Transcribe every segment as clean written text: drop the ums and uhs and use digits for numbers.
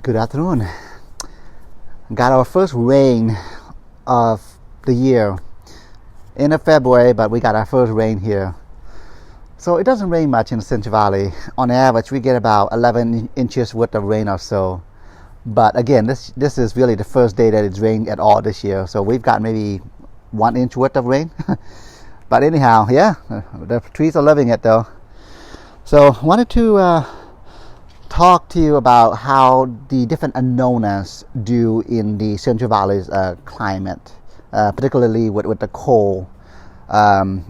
Good afternoon. Got our first rain of the year. End of February, but we got our first rain here. So it doesn't rain much in the Central Valley. On average, we get about 11 inches worth of rain or so. But again, this is really the first day that it's rained at all this year. So we've got maybe 1 inch worth of rain. But anyhow, yeah, the trees are loving it though. So wanted to talk to you about how the different anonas do in the Central Valley's climate, particularly with the cold.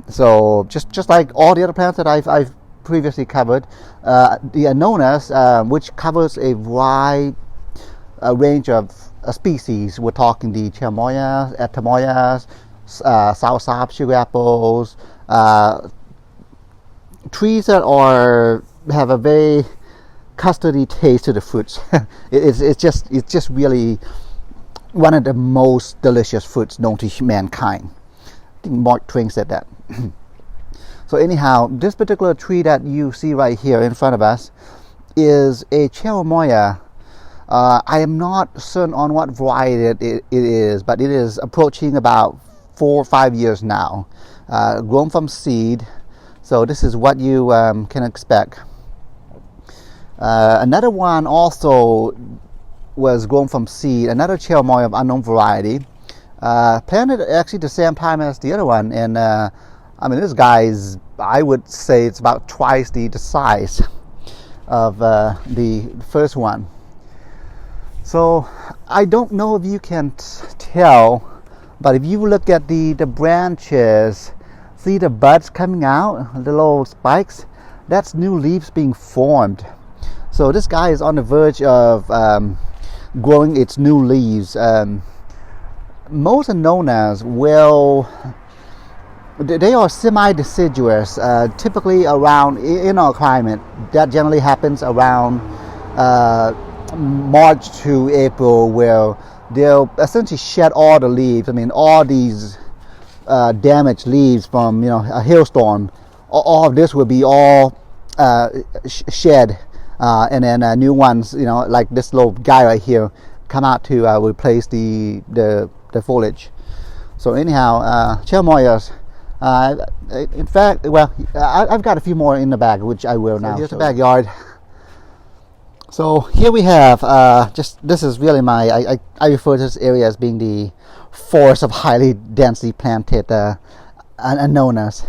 So just like all the other plants that I've previously covered, the anonas, which covers a wide range of species. We're talking the Cherimoyas, Atemoyas, Soursop, sugar apples, trees that have a very custardy taste to the fruits. it's just really one of the most delicious fruits known to mankind. I think Mark Twain said that. So anyhow, this particular tree that you see right here in front of us is a Cherimoya. I am not certain on what variety it is, but it is approaching about 4 or 5 years now, grown from seed. So this is what you can expect. Another one also was grown from seed, another Cherimoya of unknown variety, planted actually the same time as the other one. And I mean, this guy's, I would say it's about twice the size of the first one. So I don't know if you can tell, but if you look at the branches, see the buds coming out, the little spikes, that's new leaves being formed. So this guy is on the verge of growing its new leaves. Most anonas they are semi-deciduous, typically around, in our climate, that generally happens around March to April, where they'll essentially shed all the leaves. I mean, all these damaged leaves from a hailstorm, all of this will be all shed, and then new ones, like this little guy right here, come out to replace the foliage. So anyhow, Cherimoyas. In fact, well, I've got a few more in the bag, which I will now. So here's the backyard. So here we have, this is really I refer to this area as being the forest of highly densely planted anonas.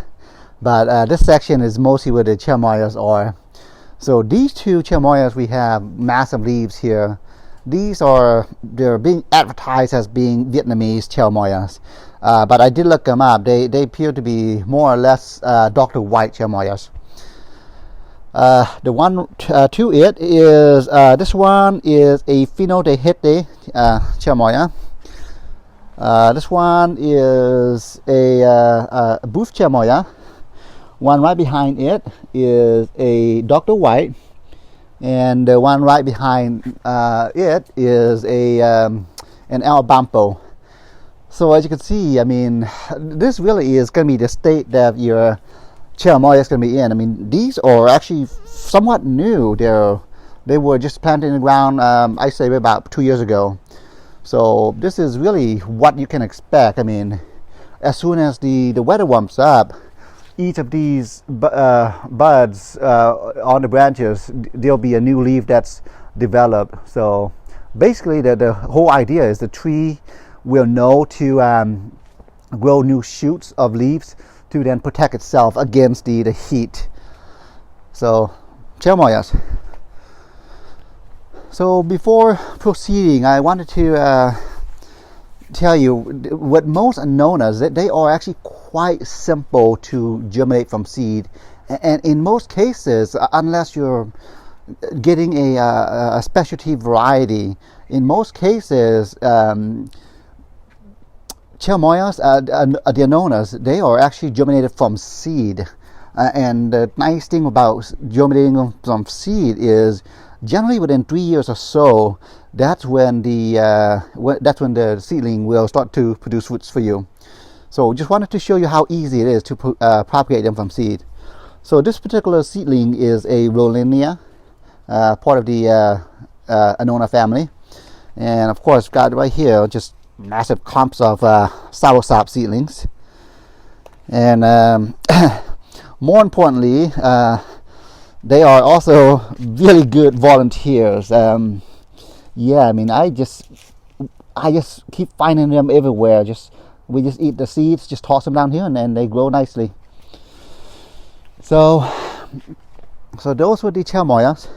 But this section is mostly where the Cherimoyas are. So these two Cherimoyas, we have massive leaves here. They're being advertised as being Vietnamese Cherimoyas. But I did look them up. They appear to be more or less Dr. White Cherimoyas. The one to it is, this one is a Fino de Hete Cherimoya. This one is a Booth Cherimoya. One right behind it is a Dr. White, and the one right behind it is an Albampo. So as you can see, I mean, this really is going to be the state that your Cherimoya is going to be in. I mean, these are actually somewhat new. They were just planted in the ground, I say about 2 years ago. So this is really what you can expect. I mean, as soon as the weather warms up, each of these buds on the branches, there'll be a new leaf that's developed. So basically the whole idea is the tree will know to grow new shoots of leaves to then protect itself against the heat. So Cherimoyas. So before proceeding, I wanted to tell you what most anonas, they are actually quite simple to germinate from seed, and in most cases, unless you're getting a specialty variety, in most cases Cherimoyas, the anonas, they are actually germinated from seed. And the nice thing about germinating from seed is generally within 3 years or so, that's when the seedling will start to produce fruits for you. So just wanted to show you how easy it is to propagate them from seed. So this particular seedling is a rollinia, part of the Annona family. And of course, got right here just massive clumps of Soursop seedlings. And more importantly, they are also really good volunteers. Yeah, I mean, I just keep finding them everywhere. We just eat the seeds, just toss them down here, and then they grow nicely. So those were the cherimoyas.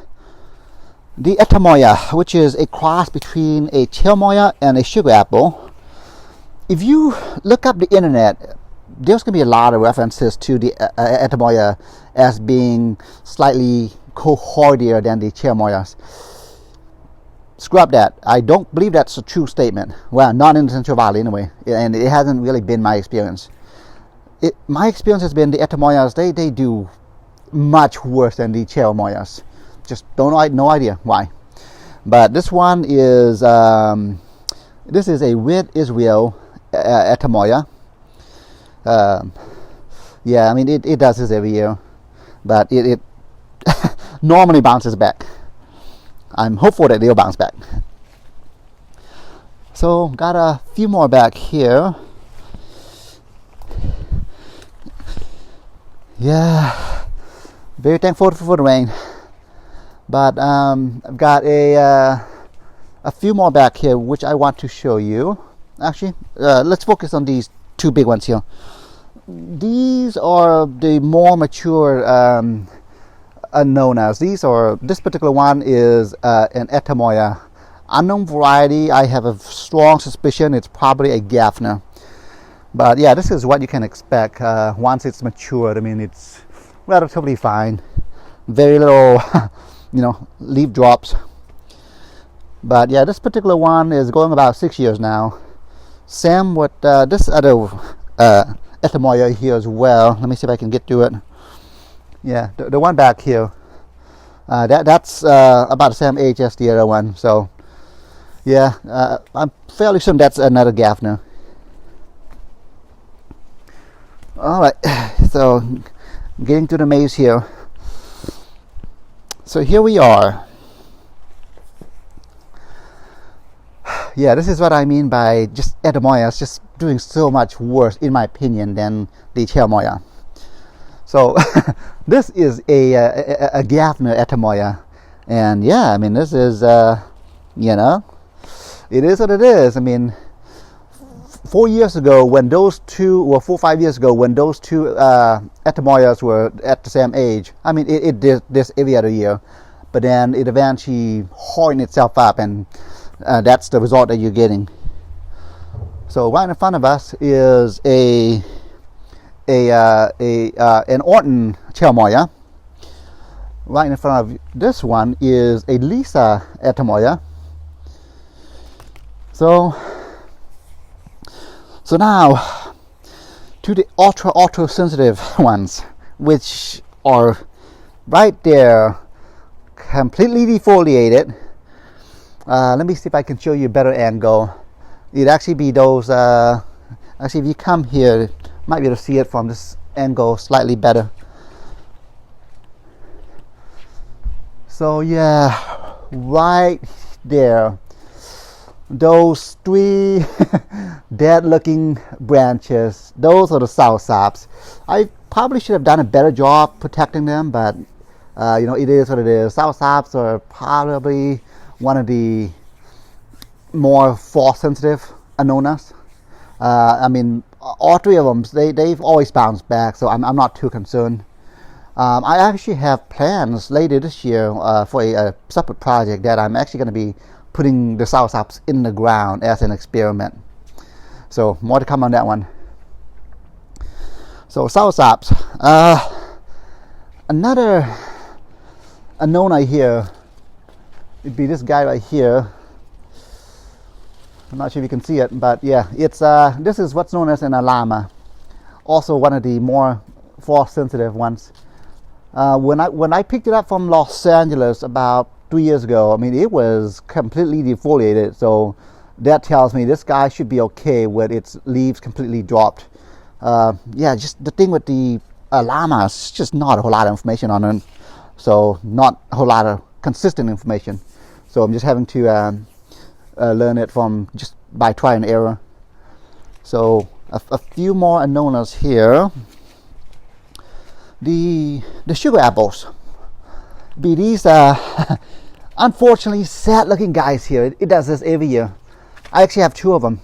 The Atemoya, which is a cross between a cherimoya and a sugar apple. If you look up the internet, there's going to be a lot of references to the Atemoya as being slightly cohortier than the cherimoyas. Scrub that. I don't believe that's a true statement. Well, not in the Central Valley anyway, and it hasn't really been my experience. My experience has been the Atemoyas, they do much worse than the cherimoyas. Just no idea why. But this one is this is a Red Israel Atemoya. Yeah, I mean it does this every year, but it normally bounces back. I'm hopeful that they'll bounce back. So got a few more back here. Yeah, very thankful for the rain. But I've got a few more back here which I want to show you. Actually, let's focus on these two big ones here. These are the more mature Annonas. This particular one is an Atemoya. Unknown variety. I have a strong suspicion it's probably a Gaffner. But yeah, this is what you can expect once it's matured. I mean, it's relatively fine. Very little leaf drops. But yeah, this particular one is going about 6 years now. Same with this other Atemoya here as well. Let me see if I can get to it. Yeah, the one back here. That's about the same age as the other one. So yeah, I'm fairly certain that's another Gaffner. Alright, so getting to the maze here. So here we are. Yeah, this is what I mean by just Atemoyas just doing so much worse, in my opinion, than the Cherimoya. So this is a Gaffner Atemoya, and yeah, I mean this is it is what it is. I mean, 4 years ago when those two, or 4 or 5 years ago when those two Atemoyas were at the same age, I mean it did this every other year, but then it eventually hardened itself up, and that's the result that you're getting. So right in front of us is an Orton Cherimoya. Right in front of this one is a Lisa Atemoya. So now to the ultra sensitive ones, which are right there, completely defoliated. Let me see if I can show you a better angle. It'd actually be those. Actually, if you come here, you might be able to see it from this angle slightly better. So yeah, right there, those 3 dead-looking branches. Those are the Soursops. I probably should have done a better job protecting them, but it is what it is. Soursops are probably one of the more frost-sensitive Anonas. I mean, all 3 of them, they've always bounced back, so I'm not too concerned. I actually have plans later this year for a separate project that I'm actually going to be putting the Soursops in the ground as an experiment. So more to come on that one. So Soursops. Another Annona here. It'd be this guy right here. I'm not sure if you can see it, but yeah, it's this is what's known as an llama. Also one of the more frost sensitive ones. When I picked it up from Los Angeles about 2 years ago, I mean it was completely defoliated, so that tells me this guy should be okay with its leaves completely dropped. Yeah, just the thing with the llamas, just not a whole lot of information on them, so not a whole lot of consistent information. So I'm just having to learn it from just by try and error. So a few more anonas here. The sugar apples. Be these unfortunately sad looking guys here. It does this every year. I actually have two of them.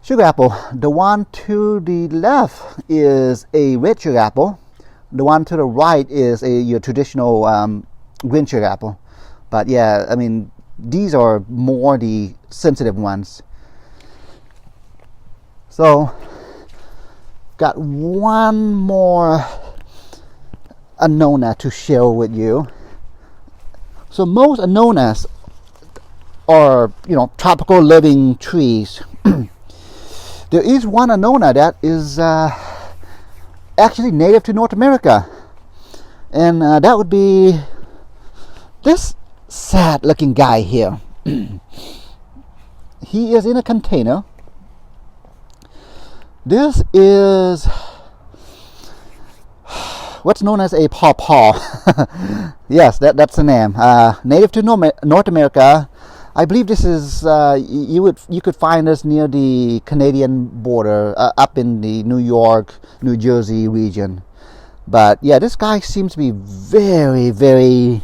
Sugar apple. The one to the left is a red sugar apple. The one to the right is your traditional green sugar apple. But yeah, I mean, these are more the sensitive ones. So, got one more Annona to share with you. So most Annonas are, tropical living trees. There is one Annona that is actually native to North America, and that would be this sad looking guy here. He is in a container. This is what's known as a Pawpaw. Yes, that's the name. Native to North America. I believe this is you could find this near the Canadian border, up in the New York, New Jersey region. But yeah, this guy seems to be very, very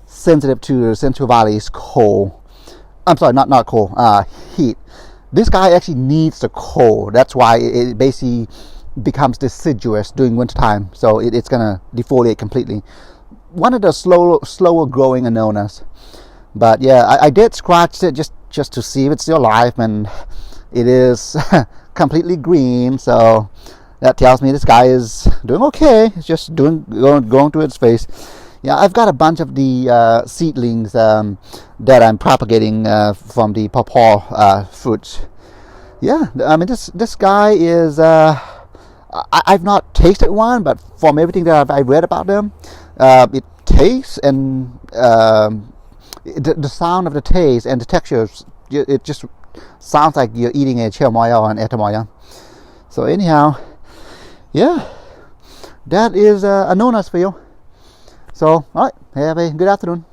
sensitive to the Central Valley's cold. I'm sorry, not cold, heat. This guy actually needs the cold. That's why it basically becomes deciduous during wintertime. So it's gonna defoliate completely. One of the slower growing Anonas. But yeah, I did scratch it just to see if it's still alive, and it is completely green. So that tells me this guy is doing okay. It's just going through its phase. Yeah, I've got a bunch of the seedlings that I'm propagating from the Pawpaw fruits. Yeah, I mean this guy is. I've not tasted one, but from everything that I've read about them, it tastes and. The sound of the taste and the textures, it just sounds like you're eating a Cherimoya or an Atemoya. So anyhow, yeah, that is Anonas for you. So, alright, have a good afternoon.